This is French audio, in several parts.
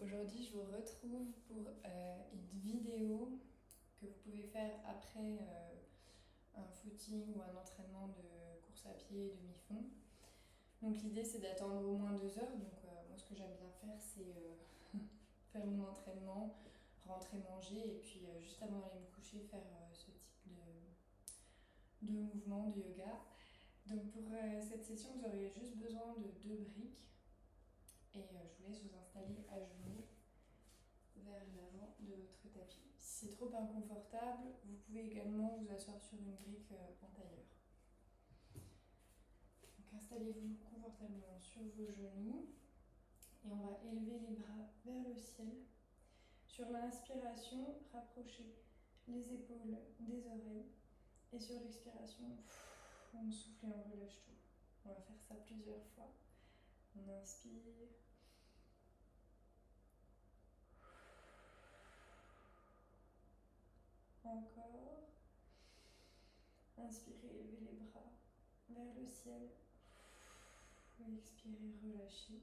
Aujourd'hui, je vous retrouve pour une vidéo que vous pouvez faire après un footing ou un entraînement de course à pied et demi-fond. Donc l'idée c'est d'attendre au moins 2 heures. Donc moi ce que j'aime bien faire c'est faire mon entraînement, rentrer manger et puis juste avant d'aller me coucher faire ce type de mouvement de yoga. Donc pour cette session vous aurez juste besoin de 2 briques et je vous laisse vous installer à genoux vers l'avant de votre tapis. Si c'est trop inconfortable, vous pouvez également vous asseoir sur une brique en tailleur. Donc installez-vous confortablement sur vos genoux et on va élever les bras vers le ciel. Sur l'inspiration, rapprochez les épaules des oreilles et sur l'expiration, on souffle et on relâche tout. On va faire ça plusieurs fois. On inspire. Encore. Inspirez, élevez les bras vers le ciel. Expirez, relâchez.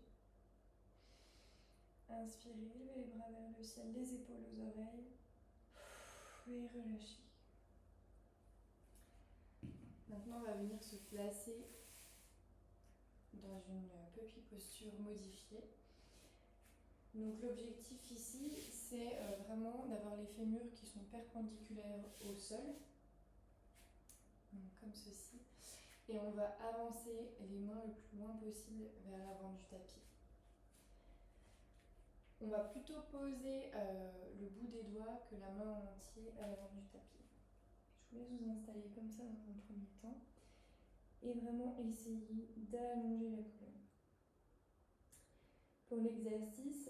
Inspirez, élevez les bras vers le ciel, les épaules aux oreilles. Et relâchez. Maintenant, on va venir se placer dans une puppy posture modifiée. Donc l'objectif ici, c'est vraiment d'avoir les fémurs qui sont perpendiculaires au sol. Donc, comme ceci. Et on va avancer les mains le plus loin possible vers l'avant du tapis. On va plutôt poser le bout des doigts que la main en entier à l'avant du tapis. Je vous laisse vous installer comme ça dans un premier temps et vraiment essayer d'allonger la colonne. Pour l'exercice,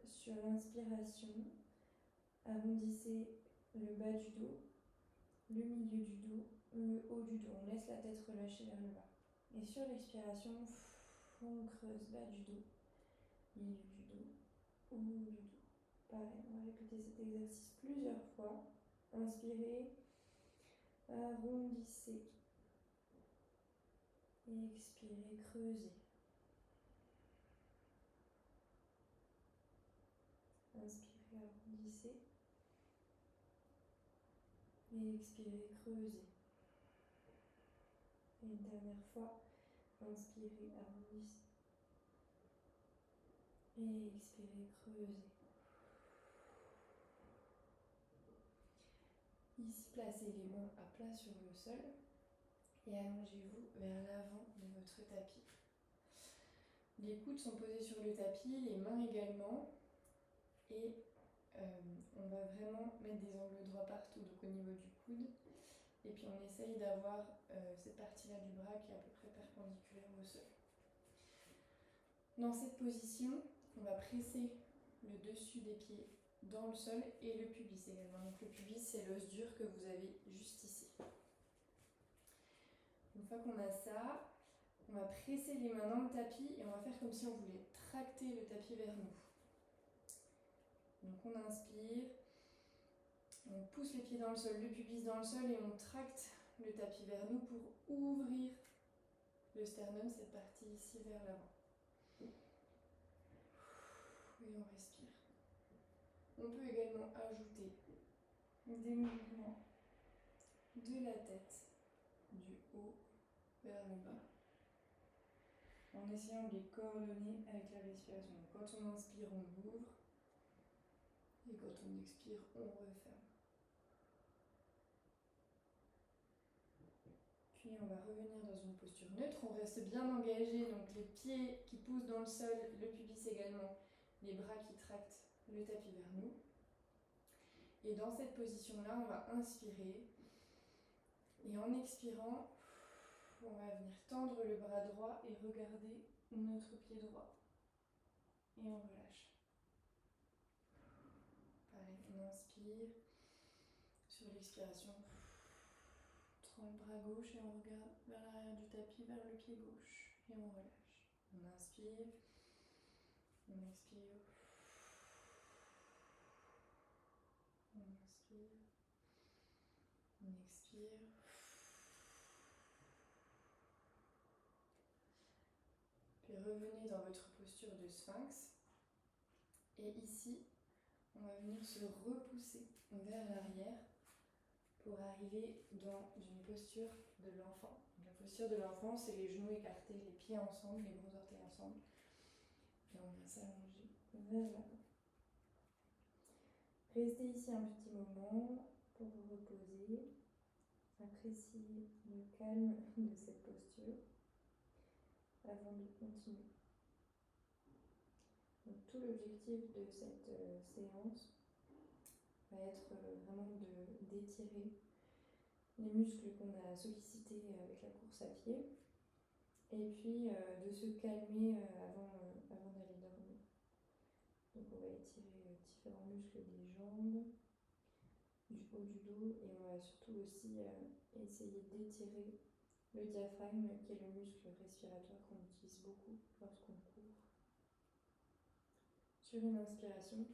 sur l'inspiration, arrondissez le bas du dos, le milieu du dos, le haut du dos. On laisse la tête relâchée vers le bas. Et sur l'expiration, on creuse bas du dos, milieu du dos, haut du dos. Pareil, on va répéter cet exercice plusieurs fois. Inspirez, arrondissez. Et expirez, creusez. Inspirez, arrondissez. Et expirez, creusez. Et une dernière fois, inspirez, arrondissez. Et expirez, creusez. Ici, placez les mains à plat sur le sol et allongez-vous vers l'avant de votre tapis. Les coudes sont posés sur le tapis, les mains également. Et on va vraiment mettre des angles droits partout, donc au niveau du coude. Et puis on essaye d'avoir cette partie-là du bras qui est à peu près perpendiculaire au sol. Dans cette position, on va presser le dessus des pieds dans le sol et le pubis également. Donc le pubis, c'est l'os dur que vous avez juste ici. Une fois qu'on a ça, on va presser les mains dans le tapis et on va faire comme si on voulait tracter le tapis vers nous. Donc on inspire, on pousse les pieds dans le sol, le pubis dans le sol et on tracte le tapis vers nous pour ouvrir le sternum, cette partie ici vers l'avant. Et on respire. On peut également ajouter des mouvements de la tête, du haut vers le bas, en essayant de les coordonner avec la respiration. Quand on inspire, on ouvre, et quand on expire, on referme. Puis on va revenir dans une posture neutre, on reste bien engagé, donc les pieds qui poussent dans le sol, le pubis également, les bras qui tractent le tapis vers nous. Et dans cette position-là, on va inspirer. Et en expirant, on va venir tendre le bras droit et regarder notre pied droit. Et on relâche. Pareil, on inspire. Sur l'expiration, on tend le bras gauche et on regarde vers l'arrière du tapis, vers le pied gauche. Et on relâche. On inspire. On expire. On inspire. On expire. Puis revenez dans votre posture de sphinx. Et ici, on va venir se repousser vers l'arrière pour arriver dans une posture de l'enfant. La posture de l'enfant, c'est les genoux écartés, les pieds ensemble, les gros orteils ensemble. Et on vient s'allonger vers l'avant. Restez ici un petit moment pour vous reposer. Appréciez le calme de cette posture avant de continuer. Donc, tout l'objectif de cette séance va être vraiment d'étirer les muscles qu'on a sollicités avec la course à pied et puis de se calmer avant d'aller dormir. Donc on va étirer différents muscles des jambes, du haut du dos et on va surtout aussi essayer d'étirer le diaphragme qui est le muscle respiratoire qu'on utilise beaucoup lorsqu'on court. Sur une inspiration,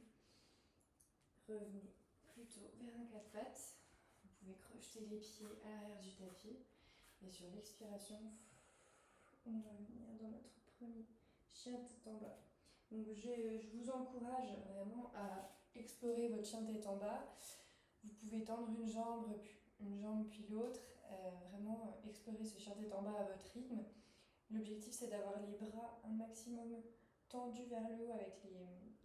revenez plutôt vers un quatre pattes. Vous pouvez crocheter les pieds à l'arrière du tapis. Et sur l'expiration, on va venir dans notre premier chien tête en bas. Donc je vous encourage vraiment à explorer votre chien tête en bas. Vous pouvez tendre une jambe puis l'autre. Vraiment explorer ce chien tête en bas à votre rythme. L'objectif, c'est d'avoir les bras un maximum tendus vers le haut avec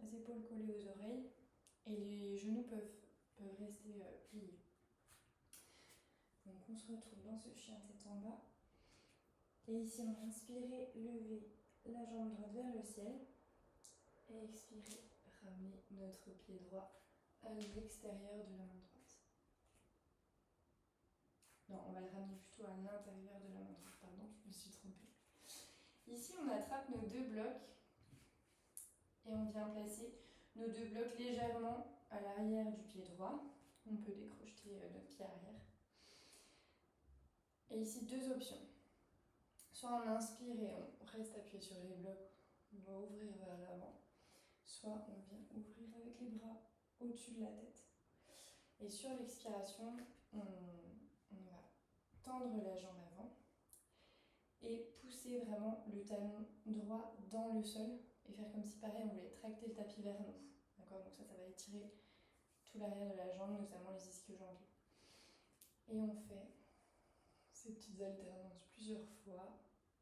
les épaules collées aux oreilles. Et les genoux peuvent rester pliés. Donc on se retrouve dans ce chien tête en bas. Et ici on va inspirer, lever la jambe droite vers le ciel. Et expirer, ramener notre pied droit à l'extérieur de la main droite. Non, on va le ramener plutôt à l'intérieur de la main droite, pardon, je me suis trompée. Ici on attrape nos deux blocs et on vient placer nos deux blocs légèrement à l'arrière du pied droit. On peut décrocheter notre pied arrière. Et ici, deux options. Soit on inspire et on reste appuyé sur les blocs, on va ouvrir vers l'avant. Soit on vient ouvrir avec les bras au-dessus de la tête. Et sur l'expiration, on va tendre la jambe avant et pousser vraiment le talon droit dans le sol et faire comme si pareil on voulait tracter le tapis vers nous. D'accord, donc ça va étirer tout l'arrière de la jambe, notamment les ischio-jambiers. Et on fait ces petites alternances plusieurs fois,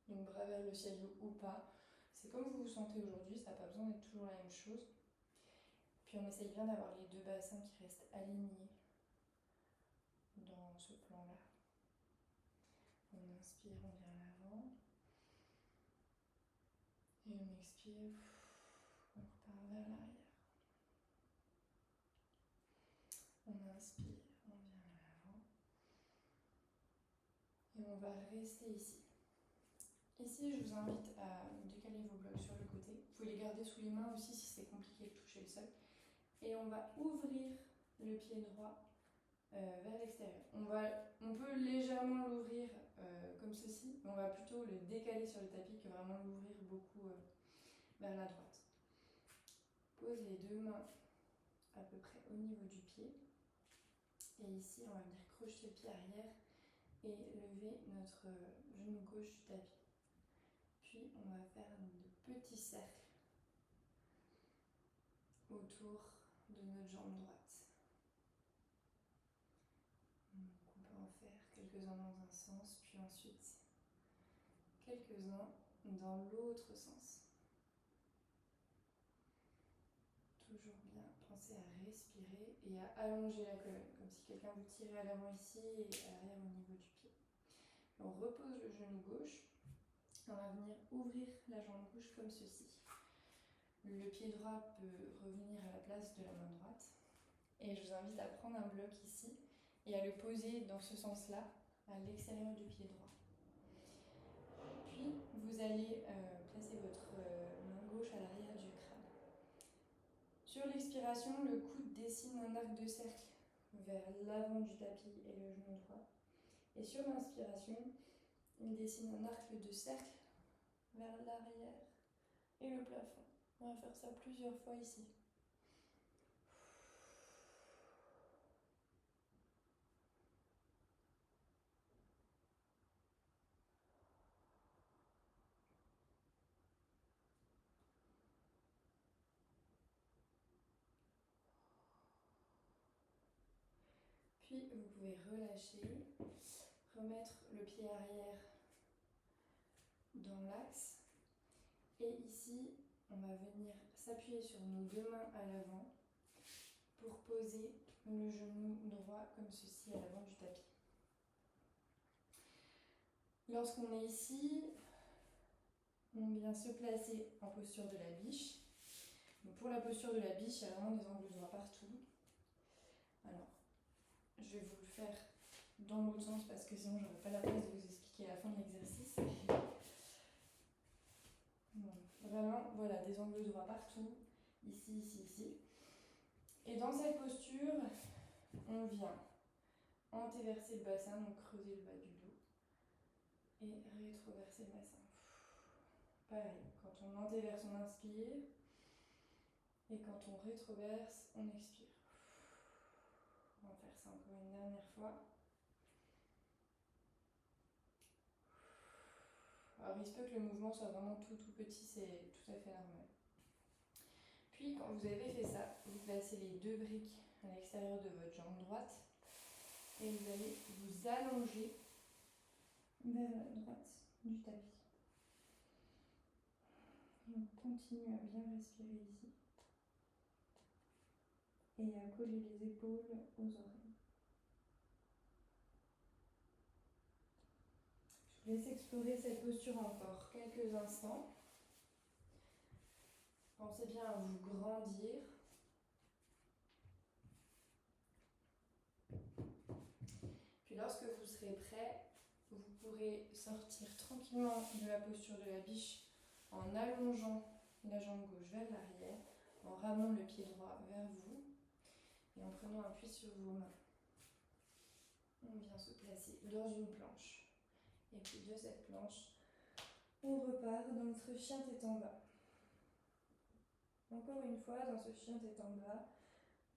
donc bras vers le ciel ou pas. C'est comme vous vous sentez aujourd'hui, ça n'a pas besoin d'être toujours la même chose. Puis on essaye bien d'avoir les deux bassins qui restent alignés dans ce plan-là. On inspire, on vient à l'avant. Et on expire, on repart vers l'arrière. On inspire, on vient à l'avant. Et on va rester ici. Ici, je vous invite à décaler vos blocs sur le côté. Vous pouvez les garder sous les mains aussi si c'est compliqué de toucher le sol. Et on va ouvrir le pied droit vers l'extérieur. On peut légèrement l'ouvrir comme ceci, mais on va plutôt le décaler sur le tapis que vraiment l'ouvrir beaucoup vers la droite. Pose les deux mains à peu près au niveau du pied. Et ici, on va venir crocheter le pied arrière et lever notre genou gauche du tapis. Puis, on va faire de petits cercles autour de notre jambe droite. Donc, on peut en faire quelques-uns dans un sens, puis ensuite quelques-uns dans l'autre sens. Toujours bien penser à respirer et à allonger la colonne, comme si quelqu'un vous tirait à l'avant ici et à l'arrière au niveau du pied. On repose le genou gauche. On va venir ouvrir la jambe gauche comme ceci. Le pied droit peut revenir à la place de la main droite. Et je vous invite à prendre un bloc ici et à le poser dans ce sens-là, à l'extérieur du pied droit. Puis, vous allez placer votre main gauche à l'arrière du crâne. Sur l'expiration, le coude dessine un arc de cercle vers l'avant du tapis et le genou droit. Et sur l'inspiration, il dessine un arc de cercle vers l'arrière et le plafond. On va faire ça plusieurs fois ici. Puis vous pouvez relâcher, remettre le pied arrière dans l'axe. Et ici, on va venir s'appuyer sur nos deux mains à l'avant pour poser le genou droit comme ceci à l'avant du tapis. Lorsqu'on est ici, on vient se placer en posture de la biche. Donc pour la posture de la biche, il y a vraiment des angles droits partout. Alors, je vais vous le faire dans l'autre sens parce que sinon j'aurai pas la place de vous expliquer à la fin de l'exercice. Donc, vraiment, voilà, des angles droits partout, ici, ici, ici. Et dans cette posture, on vient antéverser le bassin, donc creuser le bas du dos, et rétroverser le bassin. Pareil, quand on antéverse, on inspire, et quand on rétroverse, on expire. On va faire ça encore une dernière fois. Alors il se peut que le mouvement soit vraiment tout petit, c'est tout à fait normal. Puis quand vous avez fait ça, vous placez les deux briques à l'extérieur de votre jambe droite et vous allez vous allonger vers la droite du tapis. On continue à bien respirer ici et à coller les épaules aux oreilles. Je vous laisse explorer cette posture encore quelques instants. Pensez bien à vous grandir. Puis lorsque vous serez prêt, vous pourrez sortir tranquillement de la posture de la biche en allongeant la jambe gauche vers l'arrière, en ramenant le pied droit vers vous et en prenant appui sur vos mains. On vient se placer dans une planche. Et puis de cette planche, on repart dans notre chien tête en bas. Encore une fois, dans ce chien tête en bas,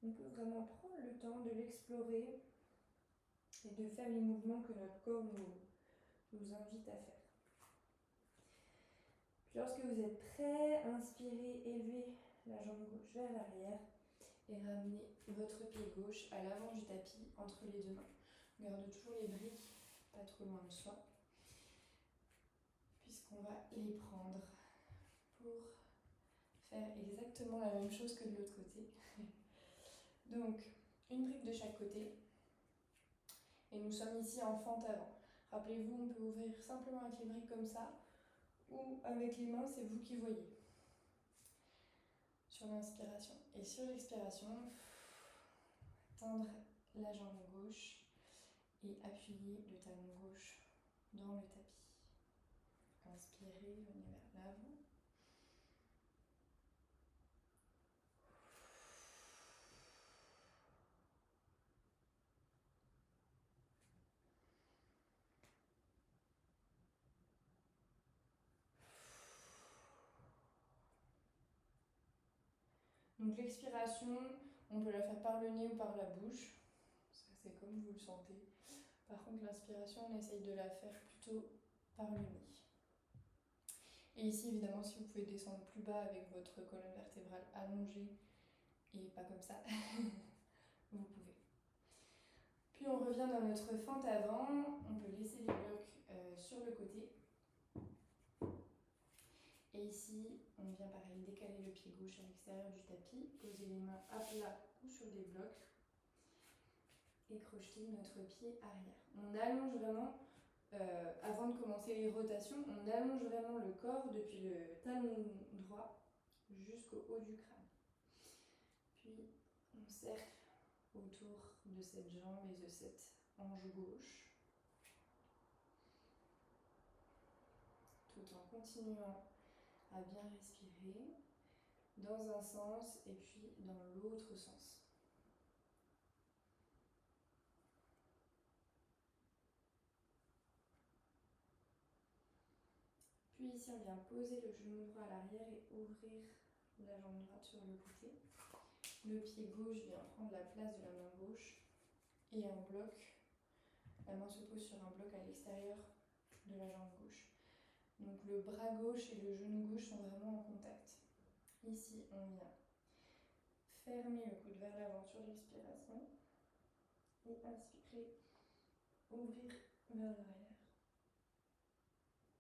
on peut vraiment prendre le temps de l'explorer et de faire les mouvements que notre corps nous invite à faire. Puis lorsque vous êtes prêt, inspirez, élevez la jambe gauche vers l'arrière et ramenez votre pied gauche à l'avant du tapis entre les deux mains. Gardez toujours les briques pas trop loin de soi, puisqu'on va les prendre pour faire exactement la même chose que de l'autre côté. Donc, une brique de chaque côté. Et nous sommes ici en fente avant. Rappelez-vous, on peut ouvrir simplement avec les briques comme ça, ou avec les mains, c'est vous qui voyez. Sur l'inspiration. Et sur l'expiration, tendre la jambe gauche et appuyer le talon gauche dans le tapis. Inspirez, venez vers l'avant. Donc l'expiration, on peut la faire par le nez ou par la bouche. Ça, c'est comme vous le sentez. Par contre, l'inspiration, on essaye de la faire plutôt par le nez. Et ici, évidemment, si vous pouvez descendre plus bas avec votre colonne vertébrale allongée et pas comme ça, vous pouvez. Puis on revient dans notre fente avant. On peut laisser les blocs sur le côté. Et ici, on vient pareil décaler le pied gauche à l'extérieur du tapis, poser les mains à plat ou sur des blocs et crocheter notre pied arrière. On allonge vraiment, avant de commencer les rotations, on allonge vraiment le corps depuis le talon droit jusqu'au haut du crâne. Puis on cercle autour de cette jambe et de cette hanche gauche, tout en continuant à bien respirer dans un sens et puis dans l'autre sens. Puis ici, on vient poser le genou droit à l'arrière et ouvrir la jambe droite sur le côté. Le pied gauche vient prendre la place de la main gauche et un bloc. La main se pose sur un bloc à l'extérieur de la jambe gauche. Donc le bras gauche et le genou gauche sont vraiment en contact. Ici, on vient fermer le coude vers l'avant sur l'expiration Et inspirez, ouvrir vers l'arrière.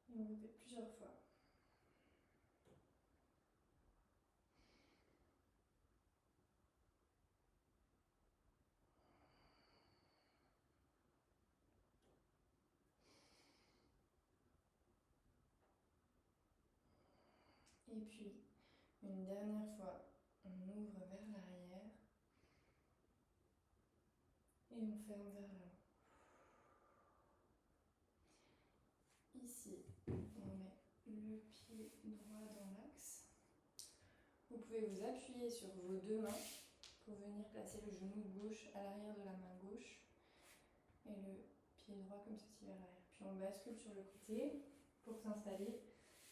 Et on répète plusieurs fois. Et puis, une dernière fois, on ouvre vers l'arrière et on ferme vers l'avant. Ici, on met le pied droit dans l'axe. Vous pouvez vous appuyer sur vos deux mains pour venir placer le genou gauche à l'arrière de la main gauche et le pied droit comme ceci vers l'arrière. Puis on bascule sur le côté pour s'installer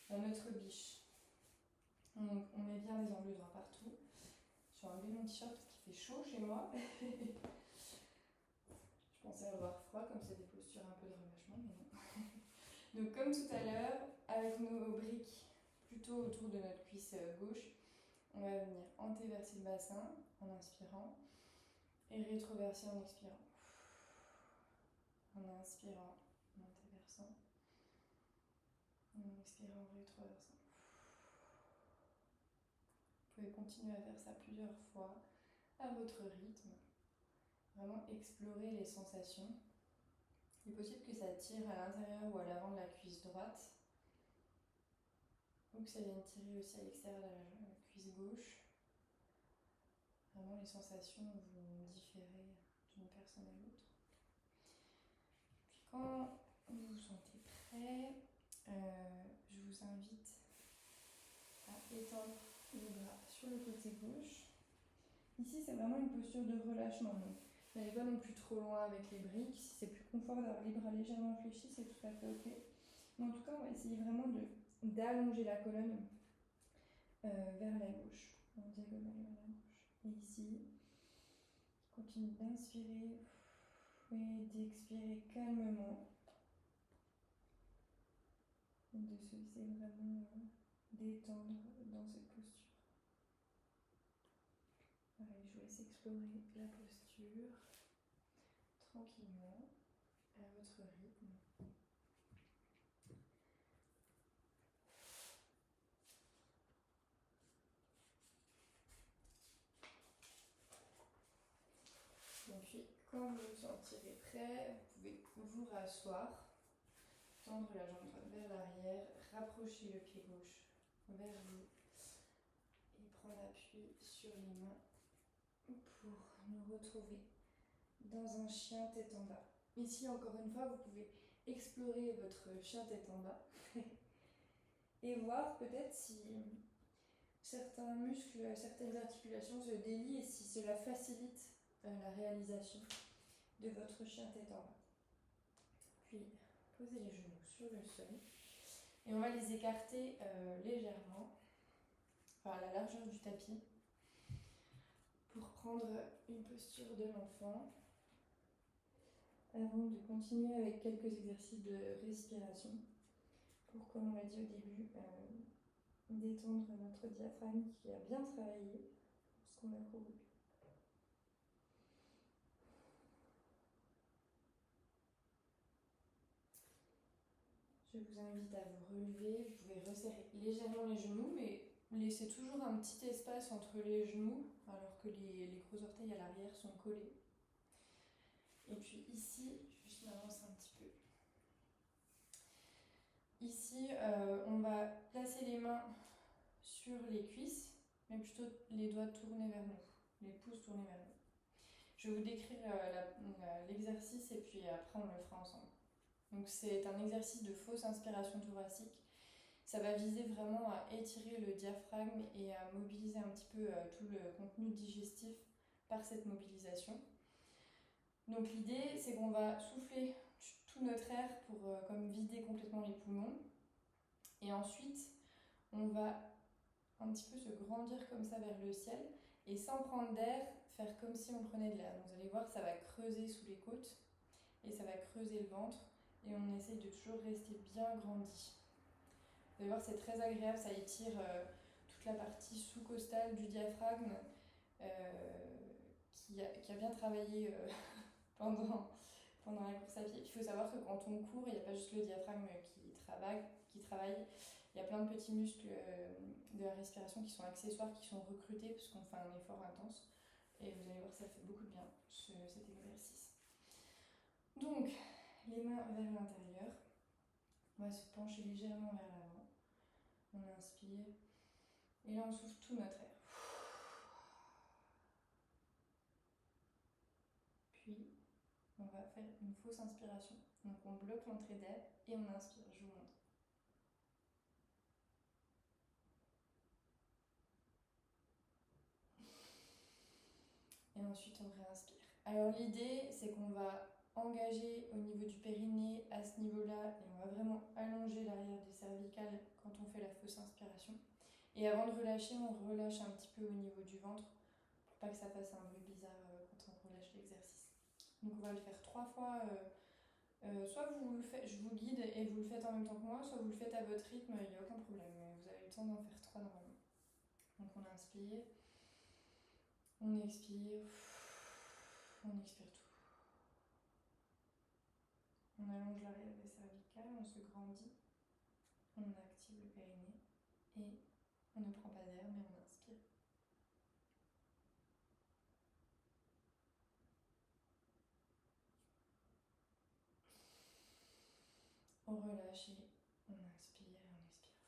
dans notre biche. Donc on met bien les angles droits partout. Je vais enlever mon t-shirt parce qu'il fait chaud chez moi. Je pensais avoir froid comme c'est des postures un peu de relâchement, mais non. Donc comme tout à l'heure, avec nos briques plutôt autour de notre cuisse gauche, on va venir antéverser le bassin en inspirant et rétroverser en expirant. En inspirant, en antéversant, en expirant, en rétroversant. Vous pouvez continuer à faire ça plusieurs fois à votre rythme. Vraiment explorer les sensations. Il est possible que ça tire à l'intérieur ou à l'avant de la cuisse droite, ou que ça vienne tirer aussi à l'extérieur de la cuisse gauche. Vraiment, les sensations vont différer d'une personne à l'autre. Puis quand vous vous sentez prêt, je vous invite à étendre les bras sur le côté gauche. Ici, c'est vraiment une posture de relâchement. Donc, n'allez pas non plus trop loin avec les briques. Si c'est plus confort d'avoir les bras légèrement fléchis, c'est tout à fait ok. Mais en tout cas, on va essayer vraiment d'allonger la colonne vers la gauche, en diagonale vers la gauche. Et ici, continue d'inspirer et d'expirer calmement. Et de se laisser vraiment détendre dans cette posture. Pareil, je vous laisse explorer la posture tranquillement, à votre rythme. Et puis, quand vous vous sentirez prêt, vous pouvez vous rasseoir, tendre la jambe droite vers l'arrière, rapprocher le pied gauche vers vous et prendre appui sur les mains pour nous retrouver dans un chien tête en bas. Ici, encore une fois, vous pouvez explorer votre chien tête en bas et voir peut-être si certains muscles, certaines articulations se délient et si cela facilite la réalisation de votre chien tête en bas. Puis, posez les genoux sur le sol et on va les écarter légèrement, à la largeur du tapis, pour prendre une posture de l'enfant avant de continuer avec quelques exercices de respiration pour, comme on l'a dit au début, détendre notre diaphragme qui a bien travaillé lorsqu'on l'a couru. Je vous invite à vous relever, vous pouvez resserrer légèrement les genoux, mais laissez toujours un petit espace entre les genoux alors que les gros orteils à l'arrière sont collés. Et puis ici, je m'avance un petit peu. Ici, on va placer les mains sur les cuisses, mais plutôt les doigts tournés vers nous, les pouces tournés vers nous. Je vais vous décrire l'exercice et puis après on le fera ensemble. Donc c'est un exercice de fausse inspiration thoracique. Ça va viser vraiment à étirer le diaphragme et à mobiliser un petit peu tout le contenu digestif par cette mobilisation. Donc l'idée, c'est qu'on va souffler tout notre air pour comme vider complètement les poumons. Et ensuite, on va un petit peu se grandir comme ça vers le ciel et sans prendre d'air, faire comme si on prenait de l'air. Donc vous allez voir, ça va creuser sous les côtes et ça va creuser le ventre et on essaye de toujours rester bien grandi. Vous allez voir, c'est très agréable, ça étire toute la partie sous-costale du diaphragme qui a bien travaillé pendant, pendant la course à pied. Il faut savoir que quand on court, il n'y a pas juste le diaphragme qui travaille. Il y a plein de petits muscles de la respiration qui sont accessoires, qui sont recrutés parce qu'on fait un effort intense. Et vous allez voir, ça fait beaucoup de bien, cet exercice. Donc, les mains vers l'intérieur. On va se pencher légèrement vers l'avant. On inspire. Et là, on souffle tout notre air. Puis, on va faire une fausse inspiration. Donc, on bloque l'entrée d'air et on inspire. Je vous montre. Et ensuite, on réinspire. Alors, l'idée, c'est qu'on va engager au niveau du périnée à ce niveau-là et on va vraiment allonger l'arrière des cervicales quand on fait la fausse inspiration. Et avant de relâcher, on relâche un petit peu au niveau du ventre pour pas que ça fasse un bruit bizarre quand on relâche l'exercice. Donc, on va le faire 3 fois. Soit vous le faites, je vous guide et vous le faites en même temps que moi, soit vous le faites à votre rythme, il n'y a aucun problème. Vous avez le temps d'en faire 3 normalement. Donc on inspire, on expire, on expire tout. On allonge l'arrière des cervicales, on se grandit, on active le périnée et on ne prend pas d'air mais on inspire. On relâche et on inspire et on expire.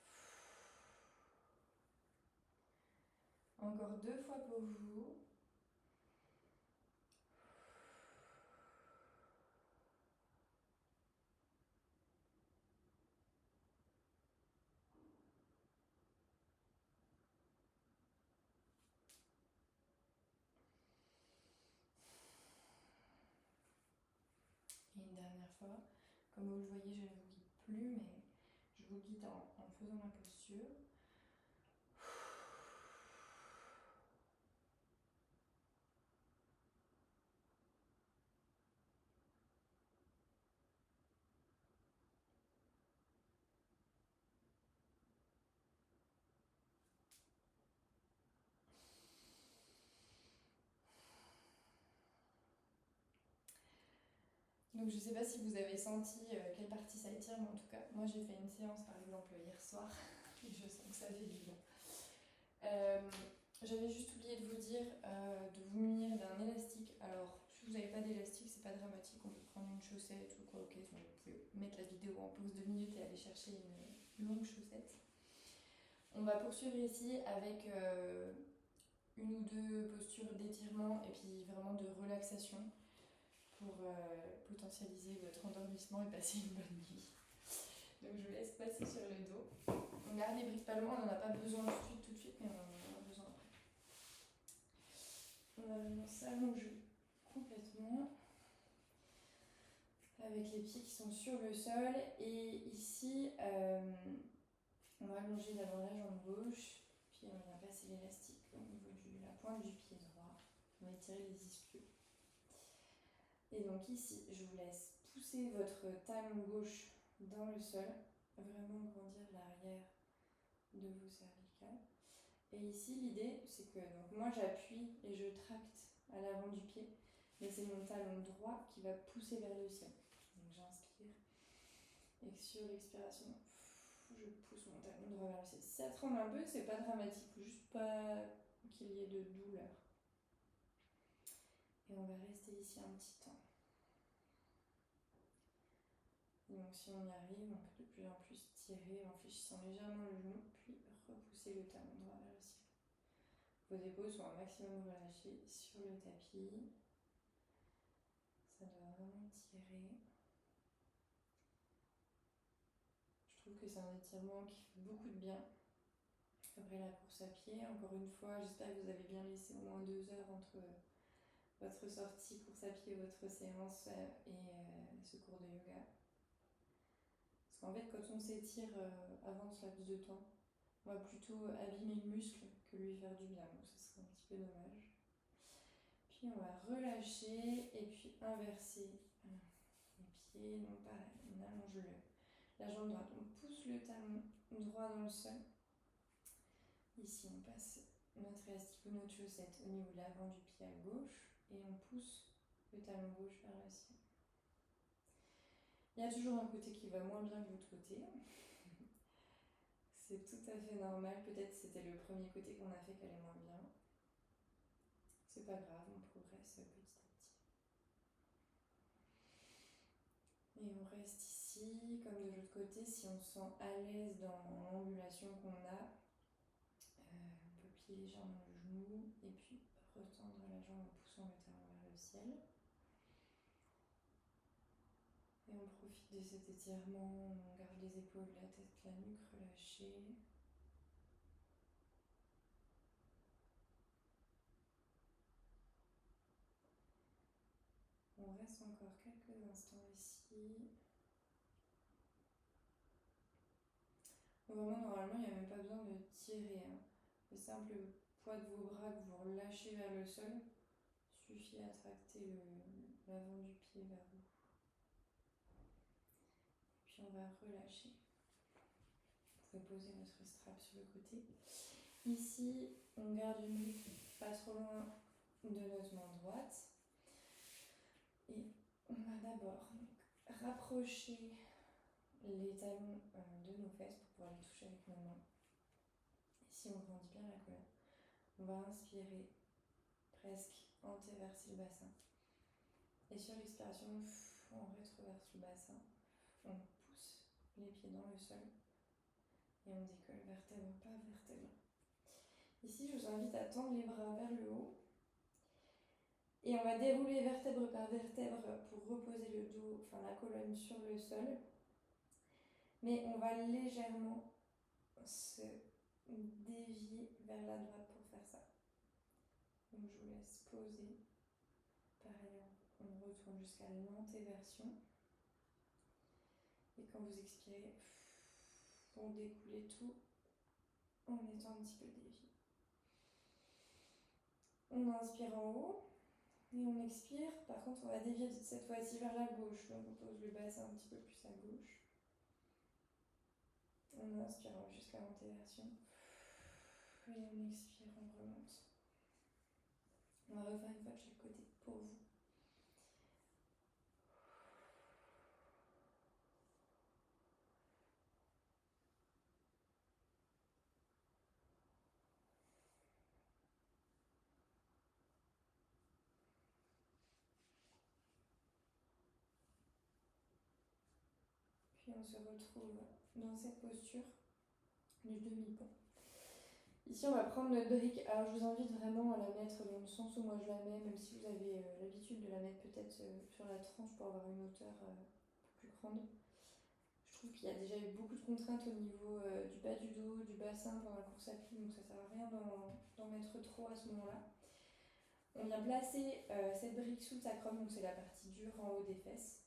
Encore 2 fois pour vous. Et une dernière fois. Comme vous le voyez, je ne vous guide plus, mais je vous guide en faisant ma posture. Donc je ne sais pas si vous avez senti quelle partie ça étire, mais en tout cas, moi j'ai fait une séance par exemple hier soir et je sens que ça fait du bien. J'avais juste oublié de vous dire de vous munir d'un élastique. Alors, si vous n'avez pas d'élastique, c'est pas dramatique, on peut prendre une chaussette ou quoi, ok, donc vous pouvez mettre la vidéo en pause 2 minutes et aller chercher une longue chaussette. On va poursuivre ici avec une ou deux postures d'étirement et puis vraiment de relaxation pour potentialiser votre endormissement et passer une bonne nuit. Donc je vous laisse passer sur le dos. On garde les briques pas loin, on n'en a pas besoin tout de suite, mais on en a besoin après. On va vraiment s'allonger complètement avec les pieds qui sont sur le sol. Et ici, on va allonger d'abord la jambe gauche, puis on va passer l'élastique au niveau de la pointe du pied droit. On va étirer les ischios. Et donc ici, je vous laisse pousser votre talon gauche dans le sol, vraiment grandir l'arrière de vos cervicales. Et ici, l'idée, c'est que donc moi j'appuie et je tracte à l'avant du pied, mais c'est mon talon droit qui va pousser vers le ciel. Donc j'inspire et sur l'expiration, je pousse mon talon droit vers le ciel. Si ça tremble un peu, c'est pas dramatique, juste pas qu'il y ait de douleur. Et on va rester ici un petit temps. Donc si on y arrive, on peut de plus en plus tirer en fléchissant légèrement le genou, puis repousser le talon droit vers le ciel. Vos épaules sont un maximum relâchées sur le tapis. Ça doit vraiment tirer. Je trouve que c'est un étirement qui fait beaucoup de bien après la course à pied. Encore une fois, j'espère que vous avez bien laissé au moins 2 heures entre votre sortie course à pied, votre séance et ce cours de yoga. Parce qu'en fait, quand on s'étire avant ce laps de temps, on va plutôt abîmer le muscle que lui faire du bien. Donc ce serait un petit peu dommage. Puis on va relâcher et puis inverser les pieds. Donc pareil, on allonge la jambe droite. On pousse le talon droit dans le sol. Ici, on passe notre élastique ou notre chaussette au niveau de l'avant du pied à gauche et on pousse le talon gauche vers le ciel. Il y a toujours un côté qui va moins bien que l'autre côté. C'est tout à fait normal. Peut-être c'était le premier côté qu'on a fait qui allait moins bien. C'est pas grave, on progresse petit à petit. Et on reste ici, comme de l'autre côté, si on se sent à l'aise dans l'angulation qu'on a, on peut plier légèrement le genou et puis retendre la jambe en poussant le talon vers le ciel. Et on profite de cet étirement, on garde les épaules, la tête, la nuque relâchée. On reste encore quelques instants ici. Vraiment, normalement, il n'y a même pas besoin de tirer. Le simple poids de vos bras que vous relâchez vers le sol suffit à tracter l'avant du pied vers vous. Puis on va relâcher. Vous pouvez poser votre strap sur le côté. Ici, on garde une brique pas trop loin de notre main droite. Et on va d'abord rapprocher les talons de nos fesses pour pouvoir les toucher avec nos mains. Ici, on grandit bien la colonne. On va inspirer, presque antéverser le bassin. Et sur l'expiration, on rétroverse le bassin. On pousse les pieds dans le sol. Et on décolle vertèbre par vertèbre. Ici, je vous invite à tendre les bras vers le haut. Et on va dérouler vertèbre par vertèbre pour reposer le dos, enfin la colonne sur le sol. Mais on va légèrement se dévier vers la droite pour faire ça. Donc je vous laisse poser. Pareil, on retourne jusqu'à l'antéversion. Et quand vous expirez, vous découlez tout en étant un petit peu dévié. On inspire en haut. Et on expire, par contre on va dévier cette fois-ci vers la gauche, donc on pose le bassin un petit peu plus à gauche. On inspire jusqu'à l'antéversion. Et on expire, on remonte. On va refaire une fois de chaque côté pour vous. Puis on se retrouve dans cette posture du demi-pont. Ici, on va prendre notre brique. Alors, je vous invite vraiment à la mettre dans le sens où moi je la mets, même si vous avez l'habitude de la mettre peut-être sur la tranche pour avoir une hauteur plus grande. Je trouve qu'il y a déjà eu beaucoup de contraintes au niveau du bas du dos, du bassin pendant la course à pied, donc ça ne sert à rien d'en mettre trop à ce moment-là. On vient placer cette brique sous le sacrum, donc c'est la partie dure en haut des fesses,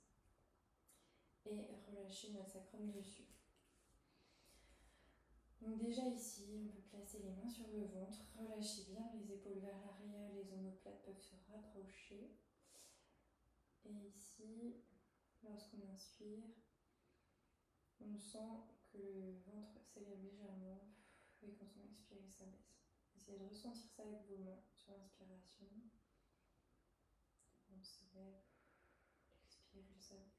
et relâcher notre sacrum dessus. Donc déjà ici, on peut placer les mains sur le ventre, relâcher bien les épaules vers l'arrière, les omoplates peuvent se rapprocher. Et ici, lorsqu'on inspire, on sent que le ventre s'élève légèrement et quand on expire, il s'abaisse. Essayez de ressentir ça avec vos mains sur l'inspiration. On s'élève, expire, il s'abaisse.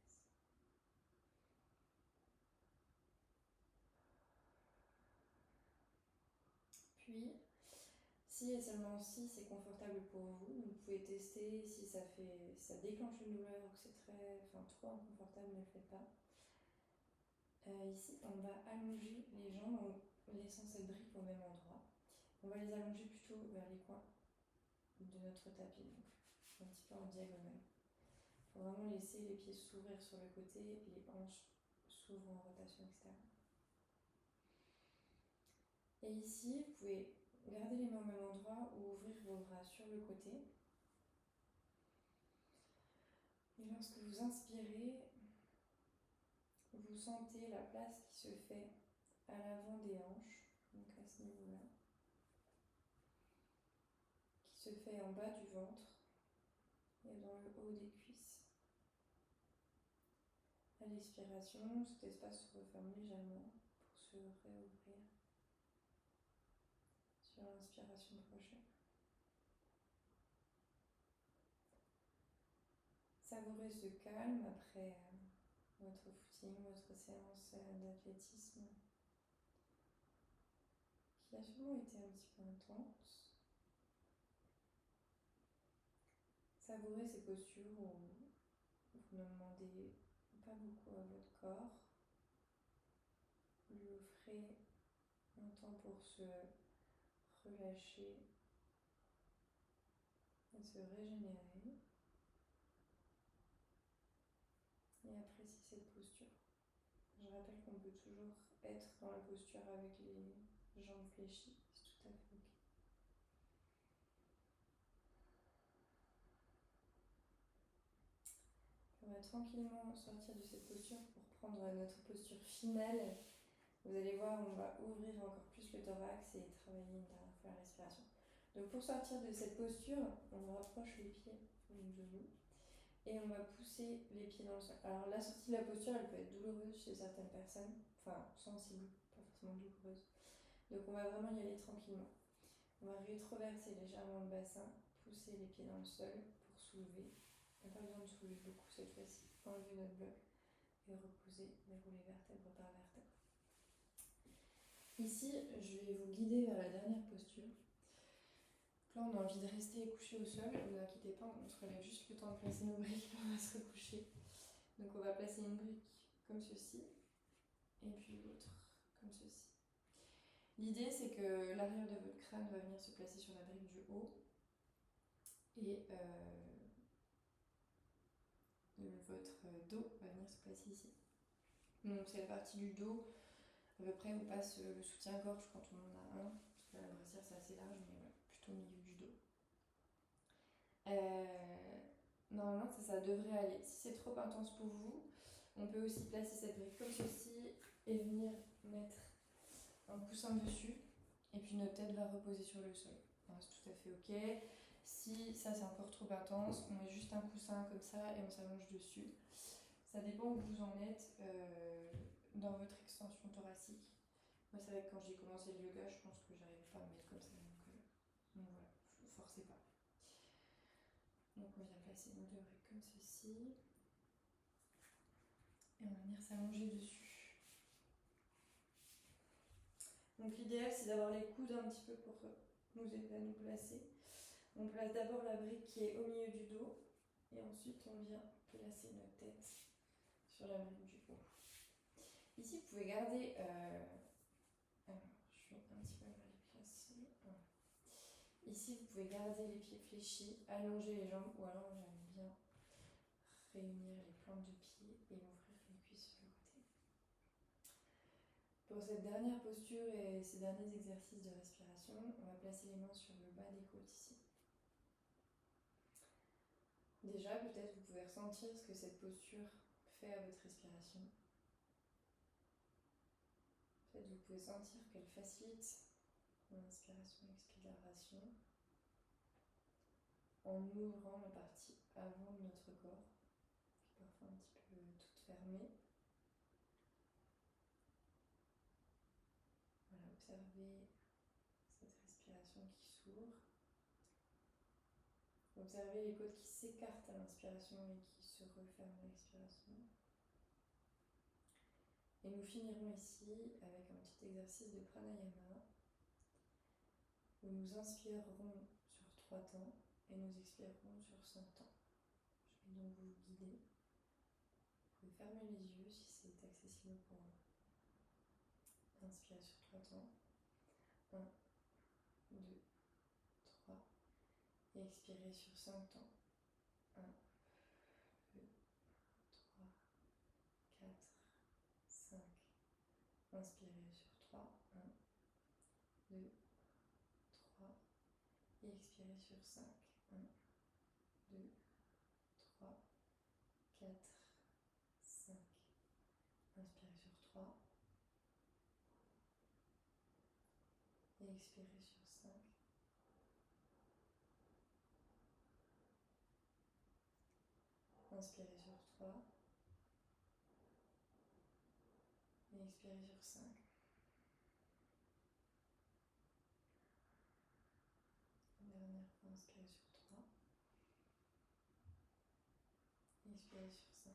Puis, si et seulement si c'est confortable pour vous, vous pouvez tester si ça déclenche une douleur ou que c'est trop inconfortable, ne le faites pas. Ici, on va allonger les jambes en laissant cette brique au même endroit. On va les allonger plutôt vers les coins de notre tapis, donc un petit peu en diagonale. Il faut vraiment laisser les pieds s'ouvrir sur le côté et les hanches s'ouvrent en rotation externe. Et ici, vous pouvez garder les mains au même endroit ou ouvrir vos bras sur le côté. Et lorsque vous inspirez, vous sentez la place qui se fait à l'avant des hanches, donc à ce niveau-là, qui se fait en bas du ventre et dans le haut des cuisses. À l'expiration, cet espace se referme légèrement pour se réouvrir sur l'inspiration prochaine. savourer ce calme après votre footing, votre séance d'athlétisme qui a sûrement été un petit peu intense. Savourez ces postures où vous ne demandez pas beaucoup à votre corps. Vous lui offrez un temps pour se relâcher et se régénérer. Et appréciez cette posture. Je rappelle qu'on peut toujours être dans la posture avec les jambes fléchies, c'est tout à fait ok. On va tranquillement sortir de cette posture pour prendre notre posture finale. Vous allez voir, on va ouvrir encore plus le thorax et travailler une dernière fois la respiration. Donc pour sortir de cette posture, on rapproche les pieds l'une de nous et on va pousser les pieds dans le sol. Alors la sortie de la posture, elle peut être douloureuse chez certaines personnes, enfin sensible, pas forcément douloureuse. Donc on va vraiment y aller tranquillement. On va rétroverser légèrement le bassin, pousser les pieds dans le sol pour soulever. Il n'y a pas besoin de soulever beaucoup cette fois-ci. Enlever notre bloc et reposer, dérouler vertèbre par vertèbre. Ici, je vais vous guider vers la dernière posture. Là, on a envie de rester couché au sol. Ne vous inquiétez pas, on se relève juste le temps de placer nos briques, on va se recoucher. Donc on va placer une brique comme ceci, et puis l'autre comme ceci. L'idée, c'est que l'arrière de votre crâne va venir se placer sur la brique du haut, et votre dos va venir se placer ici. Donc c'est la partie du dos à peu près où passe le soutien-gorge quand on en a un, parce que là, la brassière c'est assez large, mais voilà, plutôt au milieu du dos. Normalement ça devrait aller. Si c'est trop intense pour vous, on peut aussi placer cette brique comme ceci et venir mettre un coussin dessus, et puis notre tête va reposer sur le sol. Voilà, c'est tout à fait ok. Si ça c'est encore trop intense, on met juste un coussin comme ça et on s'allonge dessus. Ça dépend où vous en êtes dans votre extension thoracique. Moi c'est vrai que quand j'ai commencé le yoga, je pense que j'arrive pas à me mettre comme ça, donc voilà, ne forcez pas. Donc on vient placer nos deux briques comme ceci, et on va venir s'allonger dessus. Donc l'idéal c'est d'avoir les coudes un petit peu pour nous aider à nous placer. On place d'abord la brique qui est au milieu du dos, et ensuite on vient placer notre tête sur la brique du haut. Ici vous pouvez garder, alors je suis un petit peu mal placée. Ici vous pouvez garder les pieds fléchis, allonger les jambes, ou alors j'aime bien réunir les plantes de pied et ouvrir les cuisses sur le côté. Pour cette dernière posture et ces derniers exercices de respiration, on va placer les mains sur le bas des côtes ici. Déjà, peut-être vous pouvez ressentir ce que cette posture fait à votre respiration. Peut-être vous pouvez sentir qu'elle facilite l'inspiration et l'expiration en ouvrant la partie avant de notre corps, qui est parfois un petit peu toute fermée. Voilà, observez cette respiration qui s'ouvre. Observez les côtes qui s'écartent à l'inspiration et qui se referment à l'expiration. Et nous finirons ici avec un petit exercice de pranayama où nous inspirerons sur 3 temps et nous expirerons sur 5 temps. Je vais donc vous guider. Vous pouvez fermer les yeux si c'est accessible pour vous. Inspirez sur 3 temps. 1, 2, 3. Et expirez sur 5 temps. 1, 2, 3, 4, 5. Inspirez sur 3. 1, 2, 3. Et expirez sur 5. 1, 2, 3, 4, 5. Inspirez sur 3. Et expirez sur 5. Inspirez sur 3. Et expirez sur 5. Une dernière fois, inspirez sur 3. expirez sur ça.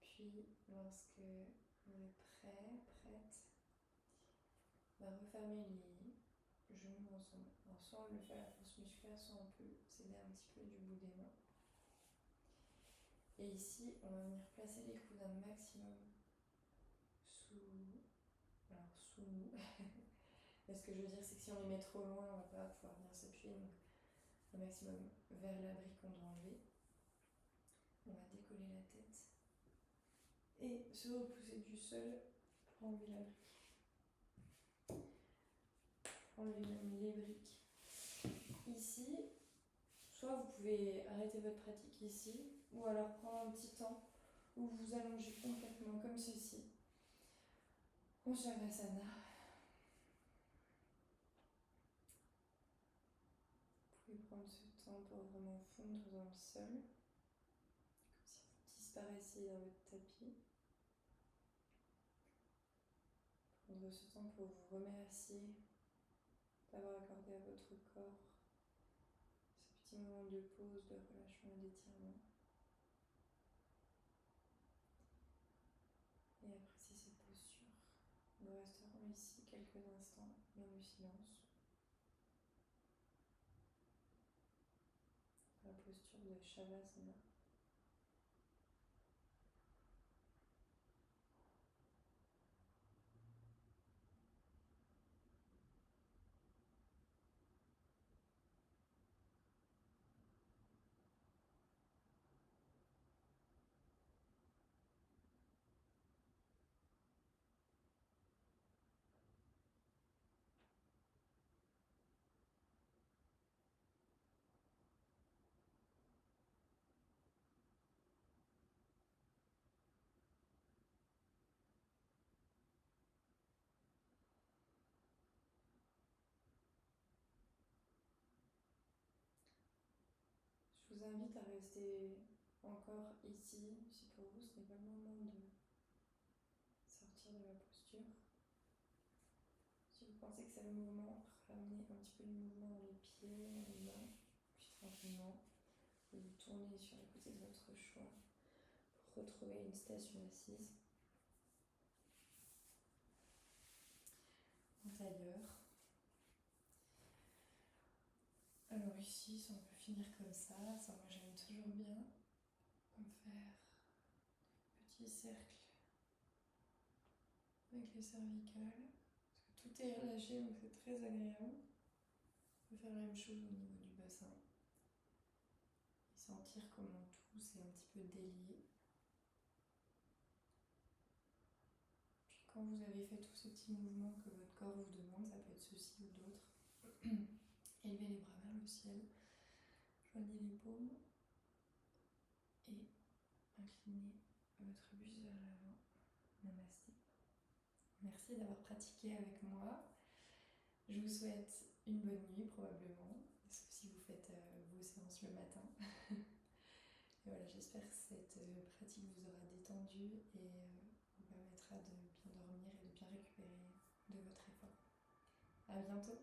Puis, lorsque vous êtes prêt, prête, on va refermer les genoux ensemble. Alors, soit on le fait à la force musculaire, soit on peut s'aider un petit peu du bout des mains. Et ici, on va venir placer les coudes un maximum sous nous. Et ce que je veux dire, c'est que si on les met trop loin, on va pas pouvoir bien s'appuyer. Donc, un maximum vers l'abri qu'on doit enlever. On va décoller la tête et se repousser du sol pour enlever la brique. Enlever même les briques. Ici, soit vous pouvez arrêter votre pratique ici, ou alors prendre un petit temps où vous vous allongez complètement comme ceci. En Shavasana. Vous pouvez prendre ce temps pour vraiment fondre dans le sol, comme si vous disparaissiez dans votre tapis. Prendre ce temps pour vous remercier d'avoir accordé à votre corps ce petit moment de pause, de relâchement et d'étirement. Et appréciez cette posture. Nous resterons ici quelques instants dans le silence. La posture de Shavasana. Je vous invite à rester encore ici, si pour vous ce n'est pas le moment de sortir de la posture. Si vous pensez que c'est le moment, ramenez un petit peu de mouvement dans les pieds, dans les mains, puis tranquillement, vous tournez sur le côté de votre choix pour retrouver une station assise. En tailleur. Alors ici, ça on peut finir comme ça moi j'aime toujours bien faire un petit cercle avec les cervicales, parce que tout est relâché donc c'est très agréable. On peut faire la même chose au niveau du bassin et sentir comment tout s'est un petit peu délié. Puis quand vous avez fait tous ces petits mouvements que votre corps vous demande, ça peut être ceci ou d'autres, élevez les bras vers le ciel, joignez les paumes et inclinez votre buste vers l'avant. Namasté. Merci d'avoir pratiqué avec moi. Je vous souhaite une bonne nuit probablement, sauf si vous faites vos séances le matin. Et voilà, j'espère que cette pratique vous aura détendu et vous permettra de bien dormir et de bien récupérer de votre effort. À bientôt.